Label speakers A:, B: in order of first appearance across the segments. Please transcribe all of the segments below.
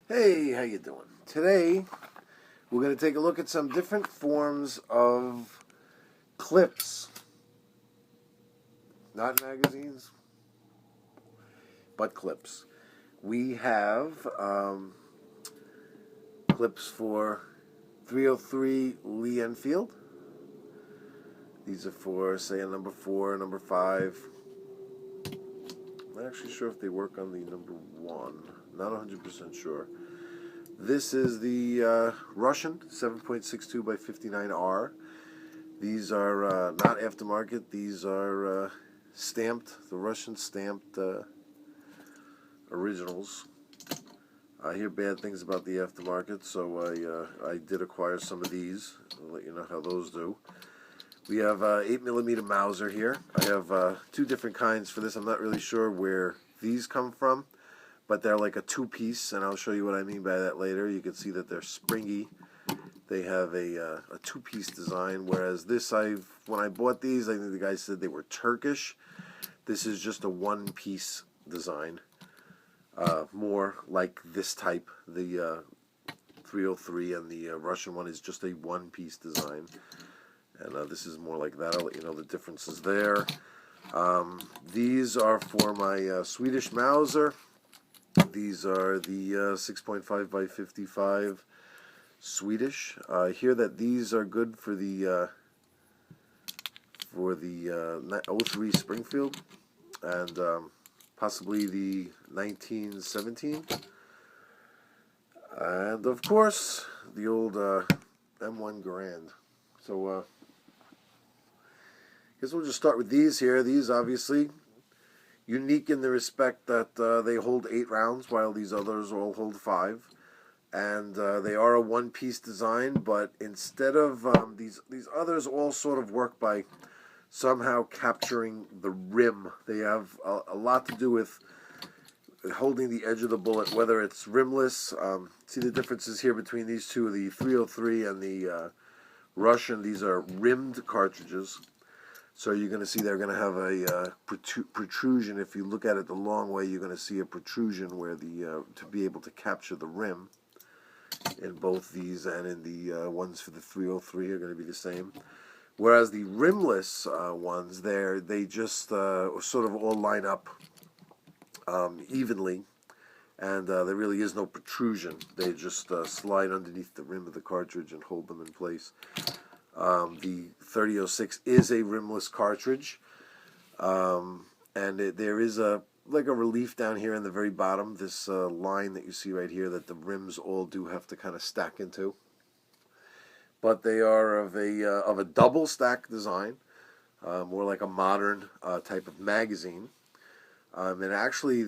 A: Hey, how you doing? Today, we're going to take a look at some different forms of clips. Not magazines, but clips. We have clips for 303 Lee Enfield. These are for, say, a number 4, number 5. I'm not actually sure if they work on the number 1. Not 100% sure. This is the Russian 7.62 by 59R. These are not aftermarket. These are stamped, the Russian stamped originals. I hear bad things about the aftermarket, so I did acquire some of these. I'll let you know how those do. We have 8mm Mauser here. I have 2 different kinds for this. I'm not really sure where these come from, but they're like a 2-piece, and I'll show you what I mean by that later. You can see that they're springy. They have a 2-piece design, whereas this, when I bought these, I think the guy said they were Turkish. This is just a 1-piece design, more like this type. The 303 and the Russian one is just a 1-piece design, and this is more like that. I'll let you know the differences there. These are for my Swedish Mauser. These are the 6.5 by 55 Swedish. I hear that these are good for the 03 Springfield and possibly the 1917, and of course the old M1 Garand. So I guess we'll just start with these here. These obviously unique in the respect that they hold 8 rounds, while these others all hold 5. And they are a 1-piece design, but instead of these others all sort of work by somehow capturing the rim. They have a lot to do with holding the edge of the bullet, whether it's rimless. See the differences here between these two, the 303 and the Russian. These are rimmed cartridges. So you're going to see they're going to have a protrusion. If you look at it the long way, you're going to see a protrusion where to be able to capture the rim. In both these and in the ones for the 303 are going to be the same. Whereas the rimless ones, they just sort of all line up evenly, and there really is no protrusion. They just slide underneath the rim of the cartridge and hold them in place. The 3006 is a rimless cartridge, and there is like a relief down here in the very bottom, this line that you see right here that the rims all do have to kind of stack into. But they are of a double stack design, more like a modern type of magazine. And actually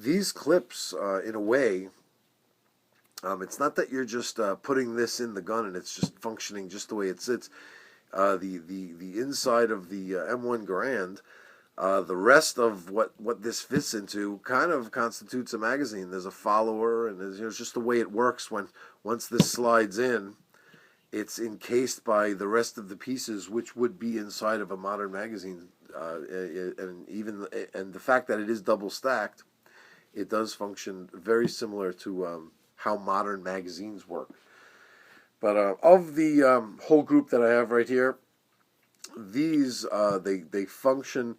A: these clips, in a way, it's not that you're just putting this in the gun and it's just functioning just the way it sits. The inside of the M1 Garand, the rest of what this fits into kind of constitutes a magazine. There's a follower, and there's just the way it works. Once this slides in, it's encased by the rest of the pieces, which would be inside of a modern magazine. And the fact that it is double stacked, it does function very similar to how modern magazines work. But of the whole group that I have right here, these they function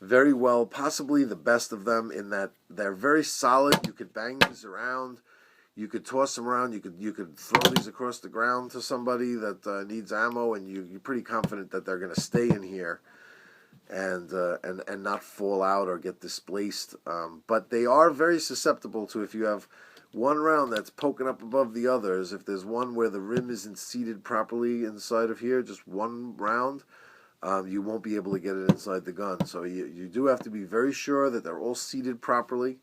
A: very well, possibly the best of them, in that they're very solid. You could bang these around, you could toss them around, you could throw these across the ground to somebody that needs ammo, and you're pretty confident that they're going to stay in here and not fall out or get displaced. But they are very susceptible to, if you have one round that's poking up above the others, if there's one where the rim isn't seated properly inside of here, just one round, you won't be able to get it inside the gun. So you do have to be very sure that they're all seated properly.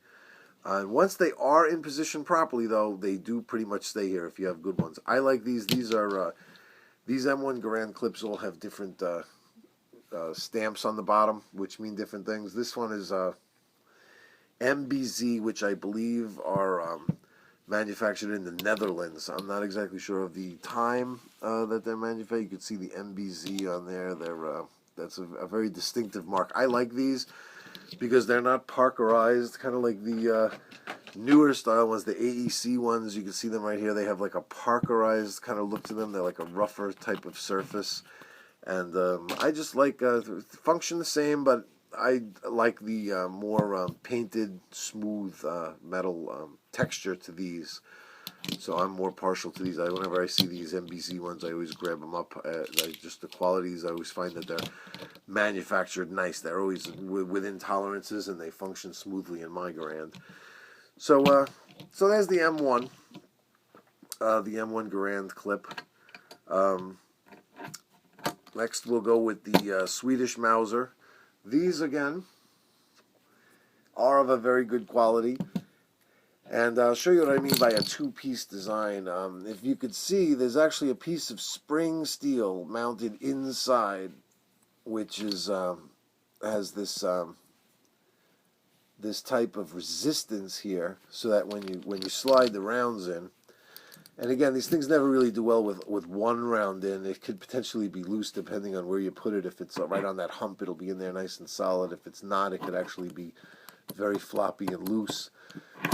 A: And once they are in position properly, though, they do pretty much stay here if you have good ones. I like these. These are these M1 Garand clips all have different stamps on the bottom, which mean different things. This one is MBZ, which I believe are manufactured in the Netherlands. I'm not exactly sure of the time that they're manufactured. You can see the MBZ on there. That's a very distinctive mark. I like these because they're not Parkerized, kind of like the newer style ones, the AEC ones, you can see them right here. They have like a parkerized kind of look to them. They're like a rougher type of surface. And I just like, function the same, but I like the more painted, smooth metal texture to these. So I'm more partial to these. Whenever I see these MBC ones, I always grab them up. Just the qualities, I always find that they're manufactured nice. They're always within tolerances, and they function smoothly in my Garand. So so there's the M1, the M1 Garand clip. Next we'll go with the Swedish Mauser. These again are of a very good quality. And I'll show you what I mean by a two-piece design. If you could see, there's actually a piece of spring steel mounted inside, which is has this this type of resistance here, so that when you slide the rounds in, and again, these things never really do well with one round in. It could potentially be loose depending on where you put it. If it's right on that hump, it'll be in there nice and solid. If it's not, it could actually be very floppy and loose.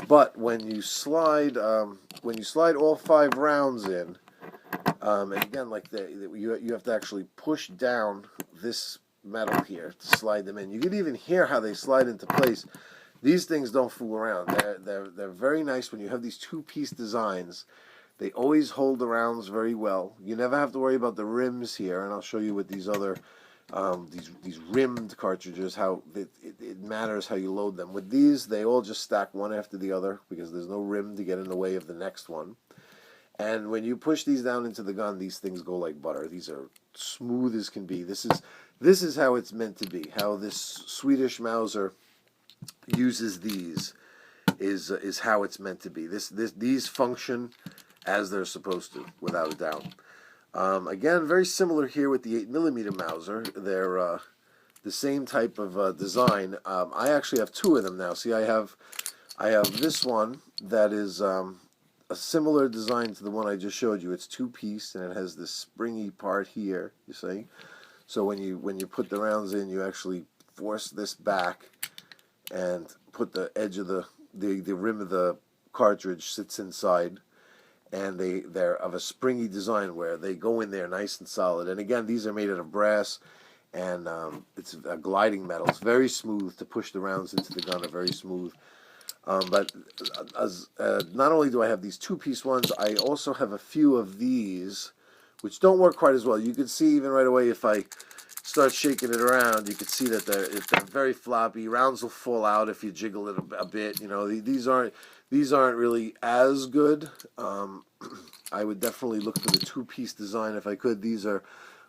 A: But when you slide all 5 rounds in, and again, like you have to actually push down this metal here to slide them in. You can even hear how they slide into place. These things don't fool around. They're very nice when you have these two-piece designs. They always hold the rounds very well. You never have to worry about the rims here, and I'll show you with these other these rimmed cartridges how it matters how you load them. With these, they all just stack one after the other because there's no rim to get in the way of the next one. And when you push these down into the gun, these things go like butter. These are smooth as can be. This is how it's meant to be. How this Swedish Mauser uses these is how it's meant to be. These function as they're supposed to, without a doubt. Again, very similar here with the 8mm Mauser. They're the same type of design. I actually have 2 of them now. See, I have this one that is a similar design to the one I just showed you. It's 2-piece, and it has this springy part here, you see. So when you put the rounds in, you actually force this back and put the edge of the rim of the cartridge sits inside. And they're of a springy design where they go in there nice and solid. And again, these are made out of brass, and it's a gliding metal. It's very smooth to push the rounds into the gun. Are very smooth. But not only do I have these 2-piece ones, I also have a few of these, which don't work quite as well. You can see even right away if I start shaking it around, you can see that they're very floppy. Rounds will fall out if you jiggle it a bit. You know, these aren't really as good. I would definitely look for the 2-piece design if I could. These are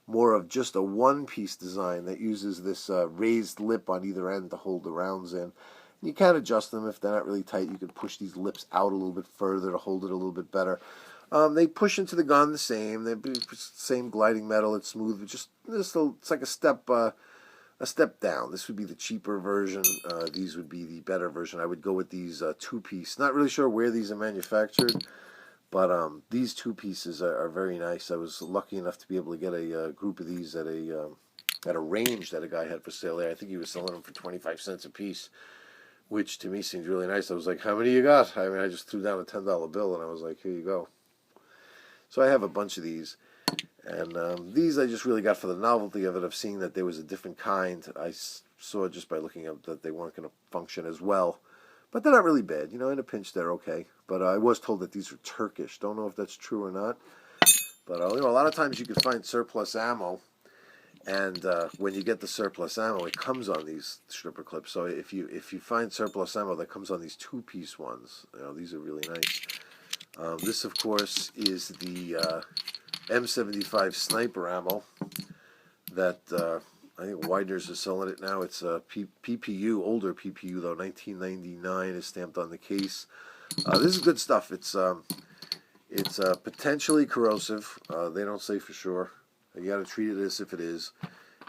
A: more of just a 1-piece design that uses this raised lip on either end to hold the rounds in. You can adjust them if they're not really tight. You can push these lips out a little bit further to hold it a little bit better. They push into the gun the same. They're same gliding metal. It's smooth. It's like a step down. This would be the cheaper version. These would be the better version. I would go with these 2-piece. Not really sure where these are manufactured, but these 2-pieces are very nice. I was lucky enough to be able to get a group of these at a range that a guy had for sale there. I think he was selling them for 25 cents a piece, which to me seemed really nice. I was like, how many you got? I mean, I just threw down a $10 bill, and I was like, here you go. So I have a bunch of these. And these I just really got for the novelty of it, of seeing that there was a different kind. I saw just by looking up that they weren't going to function as well. But they're not really bad. You know, in a pinch, they're okay. But I was told that these are Turkish. Don't know if that's true or not. But, you know, a lot of times you can find surplus ammo. And when you get the surplus ammo, it comes on these stripper clips. So if you find surplus ammo that comes on these 2-piece ones, you know, these are really nice. This, of course, is the M75 sniper ammo that I think Widener's is selling it now. It's a PPU, older PPU though, 1999 is stamped on the case. This is good stuff. It's potentially corrosive. They don't say for sure. You got to treat it as if it is.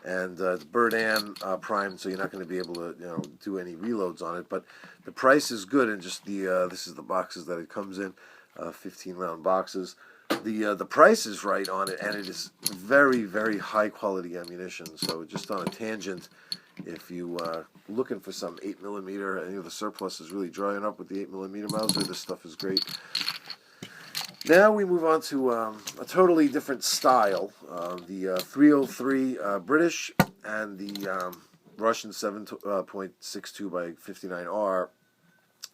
A: And it's Berdan primed, so you're not going to be able to do any reloads on it. But the price is good, and just this is the boxes that it comes in, 15-round boxes. The price is right on it, and it is very, very high quality ammunition. So just on a tangent, If you looking for some 8mm, any of the surplus is really drying up with the 8mm Mauser, this stuff is great. Now we move on to a totally different style, the 303 British and the Russian 7.62 by 59R.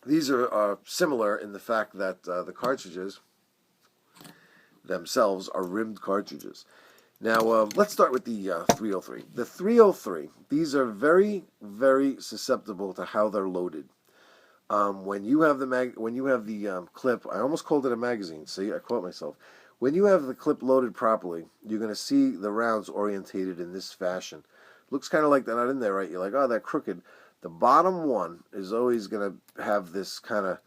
A: These are similar in the fact that the cartridges themselves are rimmed cartridges. Now let's start with the 303. The 303, these are very, very susceptible to how they're loaded. When you have the clip, I almost called it a magazine. See, I caught myself. When you have the clip loaded properly, you're going to see the rounds orientated in this fashion. Looks kind of like they're not in there, right? You're like, oh, they're crooked. The bottom one is always going to have this kind of,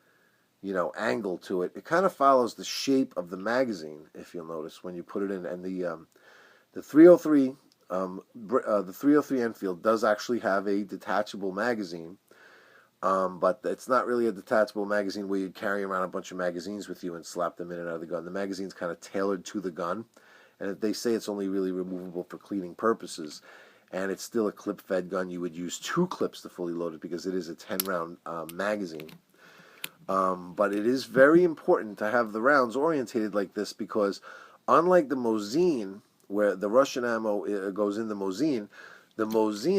A: angle to it. It kind of follows the shape of the magazine, if you'll notice when you put it in. And the 303, the 303 Enfield does actually have a detachable magazine. But it's not really a detachable magazine where you carry around a bunch of magazines with you and slap them in and out of the gun. The magazine's kind of tailored to the gun, and they say it's only really removable for cleaning purposes. And it's still a clip-fed gun. You would use 2 clips to fully load it because it is a 10-round magazine. But it is very important to have the rounds orientated like this because unlike the Mosin, where the Russian ammo goes in the Mosin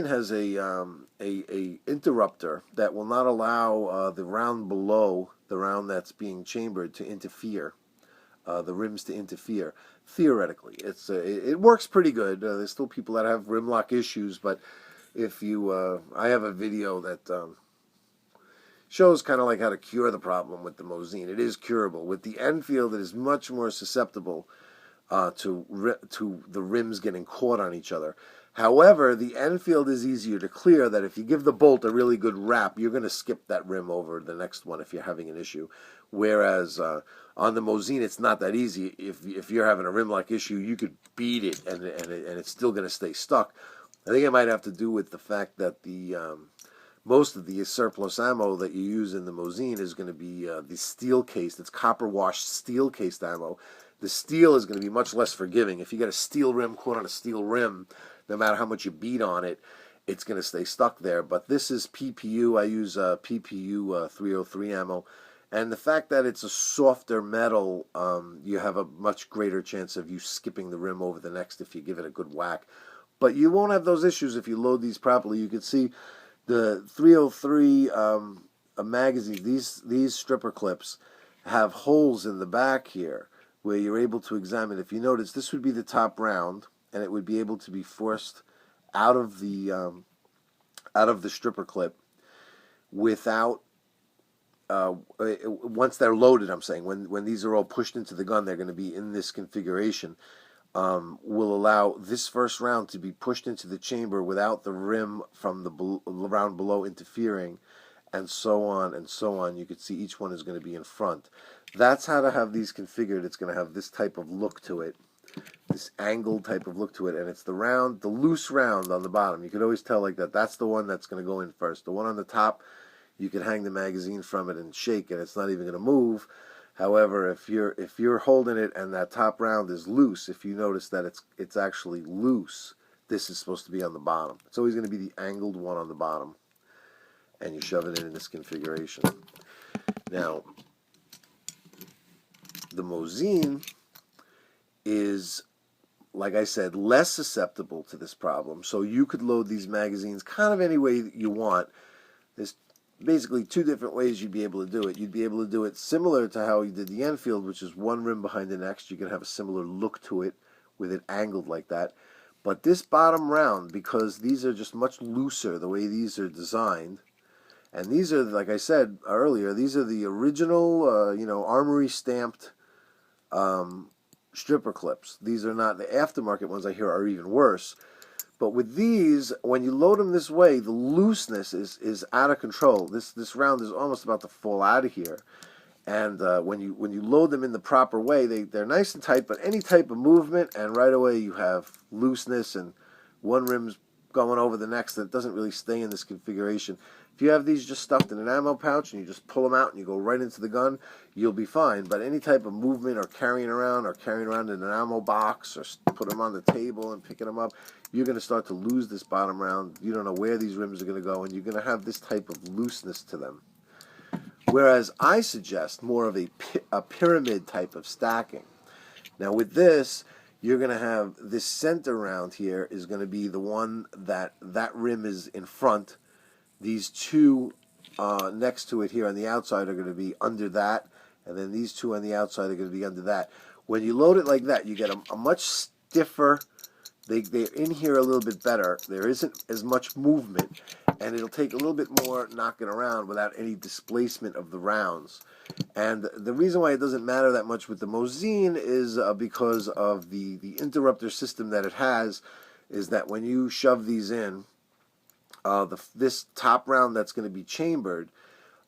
A: has a interrupter that will not allow the round below the round that's being chambered to interfere, the rims to interfere. Theoretically, it works pretty good. There's still people that have rim lock issues, but if you, I have a video that shows kind of like how to cure the problem with the Mosin. It is curable. With the Enfield, it is much more susceptible to the rims getting caught on each other. However, the Enfield is easier to clear, that if you give the bolt a really good wrap, you're going to skip that rim over the next one if you're having an issue. Whereas on the Mosin, it's not that easy. If you're having a rim-lock issue, you could beat it and it's still going to stay stuck. I think it might have to do with the fact that the most of the surplus ammo that you use in the Mosin is going to be the steel-cased. It's copper-washed steel-cased ammo. The steel is going to be much less forgiving. If you get a steel rim caught on a steel rim, no matter how much you beat on it, it's going to stay stuck there. But this is PPU. I use PPU 303 ammo. And the fact that it's a softer metal, you have a much greater chance of you skipping the rim over the next if you give it a good whack. But you won't have those issues if you load these properly. You can see the 303 magazines, these stripper clips, have holes in the back here where you're able to examine. If you notice, this would be the top round, and it would be able to be forced out of the stripper clip without once they're loaded. I'm saying when these are all pushed into the gun, they're going to be in this configuration. Will allow this first round to be pushed into the chamber without the rim from the round below interfering, and so on and so on. You could see each one is going to be in front. That's how to have these configured. It's going to have this type of look to it, this angled type of look to it, and it's the loose round on the bottom. You could always tell like that. That's the one that's going to go in first. The one on the top, you can hang the magazine from it and shake, and it's not even going to move. However, if you're holding it and that top round is loose, if you notice that it's actually loose, this is supposed to be on the bottom. It's always going to be the angled one on the bottom, and you shove it in this configuration. Now, the Mosin is, like I said, less susceptible to this problem. So you could load these magazines kind of any way that you want. There's basically 2 different ways you'd be able to do it. You'd be able to do it similar to how you did the Enfield, which is one rim behind the next. You can have a similar look to it with it angled like that. But this bottom round, because these are just much looser the way these are designed, and these are, like I said earlier, these are the original, armory stamped stripper clips. These are not the aftermarket ones. I hear are even worse. But with these, when you load them this way, the looseness is out of control. This round is almost about to fall out of here. And when you load them in the proper way, they're nice and tight. But any type of movement, and right away you have looseness, and one rim's going over the next that doesn't really stay in this configuration. If you have these just stuffed in an ammo pouch and you just pull them out and you go right into the gun, you'll be fine. But any type of movement or carrying around in an ammo box or put them on the table and picking them up, you're going to start to lose this bottom round. You don't know where these rims are going to go, and you're going to have this type of looseness to them. Whereas I suggest more of a pyramid type of stacking. Now with this, you're going to have this center round here is going to be the one that rim is in front. These two next to it here on the outside are going to be under that, and then these two on the outside are going to be under that. When you load it like that, you get a much stiffer, they're in here a little bit better. There isn't as much movement, and it'll take a little bit more knocking around without any displacement of the rounds. And the reason why it doesn't matter that much with the Mosin is because of the interrupter system that it has, is that when you shove these in, this top round that's going to be chambered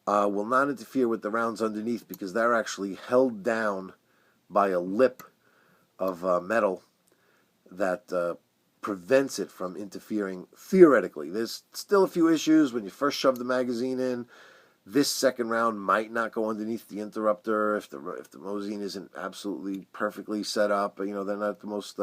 A: will not interfere with the rounds underneath, because they're actually held down by a lip of metal that prevents it from interfering theoretically. There's still a few issues when you first shove the magazine in. This second round might not go underneath the interrupter if the Mosin isn't absolutely perfectly set up. You know, they're not the most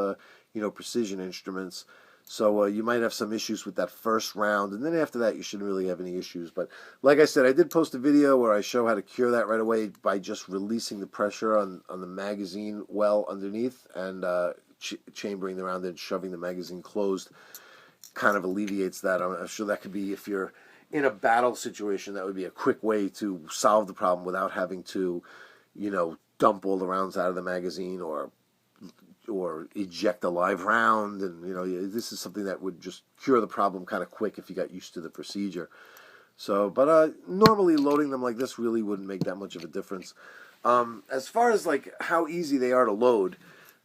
A: precision instruments. So you might have some issues with that first round, and then after that you shouldn't really have any issues. But like I said, I did post a video where I show how to cure that right away by just releasing the pressure on the magazine well underneath and chambering the round and shoving the magazine closed. Kind of alleviates that. I'm sure that could be, if you're in a battle situation, that would be a quick way to solve the problem without having to, dump all the rounds out of the magazine or eject a live round. And this is something that would just cure the problem kind of quick if you got used to the procedure. So, but normally loading them like this really wouldn't make that much of a difference. As far as like how easy they are to load,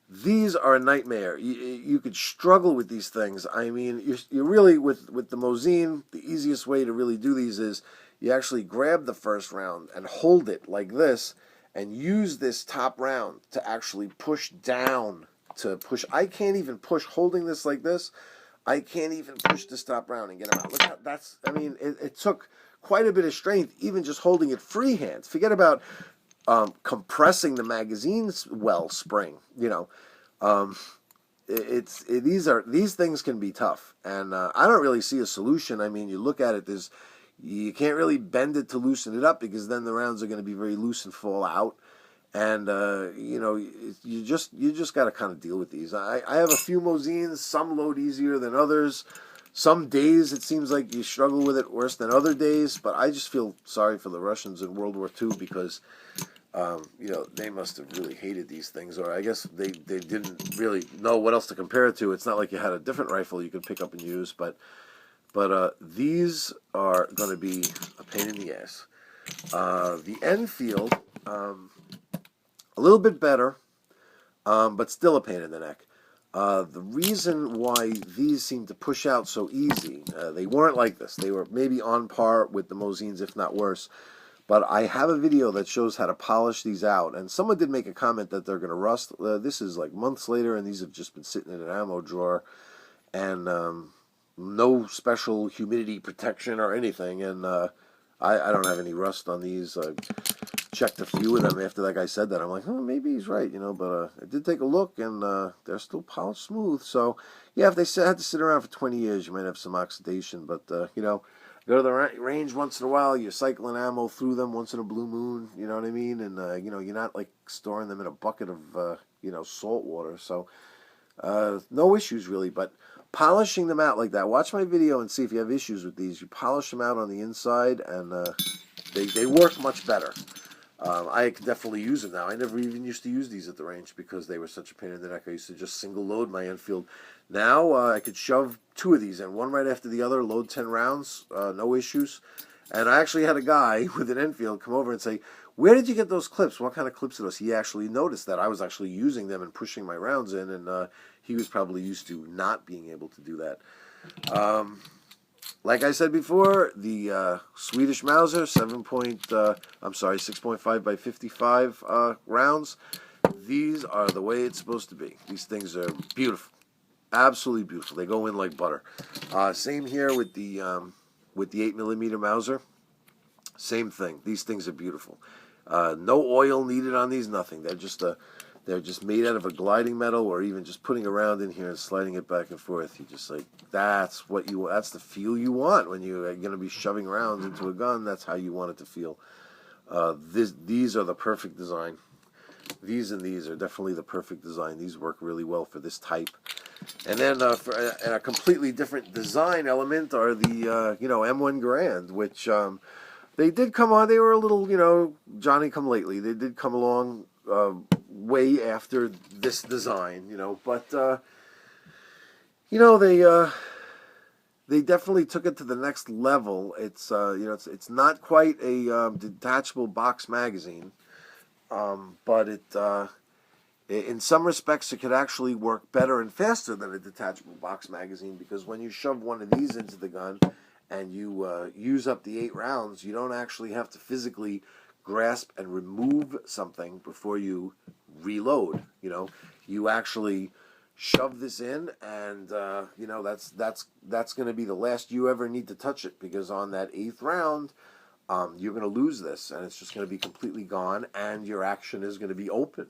A: these are a nightmare. You could struggle with these things. I mean, you're really, with the Mosin, the easiest way to really do these is you actually grab the first round and hold it like this and use this top round to actually push down, to push. I can't even push holding this like this. I can't even push this top round and get them out. Look how it took quite a bit of strength even just holding it freehand. Forget about compressing the magazine's well spring. These things can be tough, and I don't really see a solution. I mean, you look at it, you can't really bend it to loosen it up, because then the rounds are going to be very loose and fall out. And you just got to kind of deal with these. I have a few Mosins. Some load easier than others. Some days it seems like you struggle with it worse than other days. But I just feel sorry for the Russians in World War II, because they must have really hated these things, or I guess they didn't really know what else to compare it to. It's not like you had a different rifle you could pick up and use, but these are going to be a pain in the ass. The Enfield, a little bit better, but still a pain in the neck. The reason why these seem to push out so easy, they weren't like this. They were maybe on par with the Mosins, if not worse. But I have a video that shows how to polish these out. And someone did make a comment that they're going to rust. This is like months later, and these have just been sitting in an ammo drawer. And no special humidity protection or anything. And I don't have any rust on these. I checked a few of them after that guy said that. I'm like, oh, maybe he's right, But I did take a look, and they're still polished smooth. So, yeah, if they had to sit around for 20 years, you might have some oxidation. But, go to the range once in a while. You're cycling ammo through them once in a blue moon. You know what I mean? And you're not like storing them in a bucket of salt water. So no issues really. But polishing them out like that. Watch my video and see if you have issues with these. You polish them out on the inside, and they work much better. I can definitely use them now. I never even used to use these at the range because they were such a pain in the neck. I used to just single load my Enfield. Now I could shove 2 of these in, one right after the other, load 10 rounds, no issues. And I actually had a guy with an Enfield come over and say, where did you get those clips? What kind of clips are those? He actually noticed that I was actually using them and pushing my rounds in, and he was probably used to not being able to do that. Like I said before, the Swedish Mauser 6.5 by 55 rounds. These are the way it's supposed to be. These things are beautiful, absolutely beautiful. They go in like butter. Same here with the with the 8mm Mauser, same thing. These things are beautiful. No oil needed on these, nothing. They're just made out of a gliding metal, or even just putting around in here and sliding it back and forth. You just like, that's the feel you want when you're going to be shoving rounds into a gun. That's how you want it to feel. These are the perfect design. These and these are definitely the perfect design. These work really well for this type. And then for a completely different design element are the M1 Garand, which they did come on. They were a little Johnny come lately. They did come along way after this design, but they definitely took it to the next level. It's it's not quite a detachable box magazine, but in some respects it could actually work better and faster than a detachable box magazine, because when you shove one of these into the gun and you use up the 8 rounds, you don't actually have to physically grasp and remove something before you reload. You actually shove this in, and that's going to be the last you ever need to touch it, because on that 8th round you're going to lose this, and it's just going to be completely gone, and your action is going to be open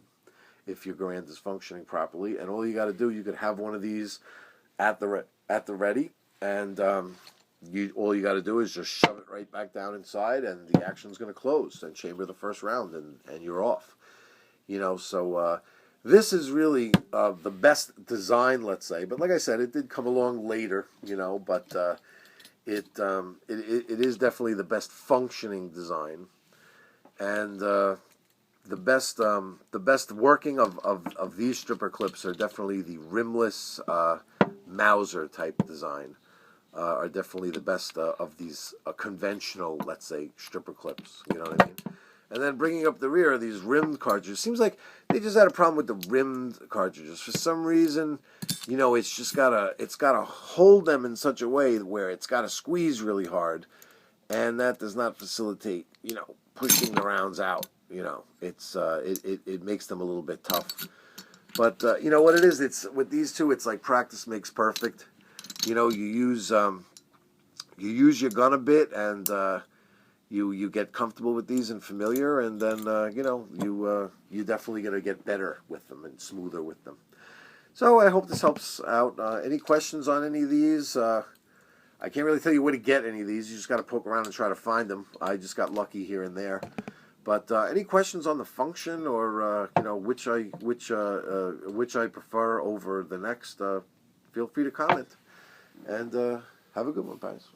A: if your Garand is functioning properly. And all you got to do, you could have one of these at the ready, and all you got to do is just shove it right back down inside, and the action's going to close and chamber the first round, and you're off. So this is really the best design, let's say. But like I said, it did come along later, but it is definitely the best functioning design, and the best working of these stripper clips are definitely the rimless Mauser type design. Are definitely the best of these conventional, let's say, stripper clips. You know what I mean? And then bringing up the rear, these rimmed cartridges. Seems like they just had a problem with the rimmed cartridges. For some reason, it's gotta hold them in such a way where it's gotta squeeze really hard, and that does not facilitate, pushing the rounds out. It makes them a little bit tough. But what it is, it's with these two, it's like practice makes perfect. You use your gun a bit, and you get comfortable with these and familiar, and then you're definitely gonna get better with them and smoother with them. So I hope this helps out. Any questions on any of these? I can't really tell you where to get any of these. You just got to poke around and try to find them. I just got lucky here and there. But any questions on the function, or which I prefer over the next? Feel free to comment. And have a good one, guys.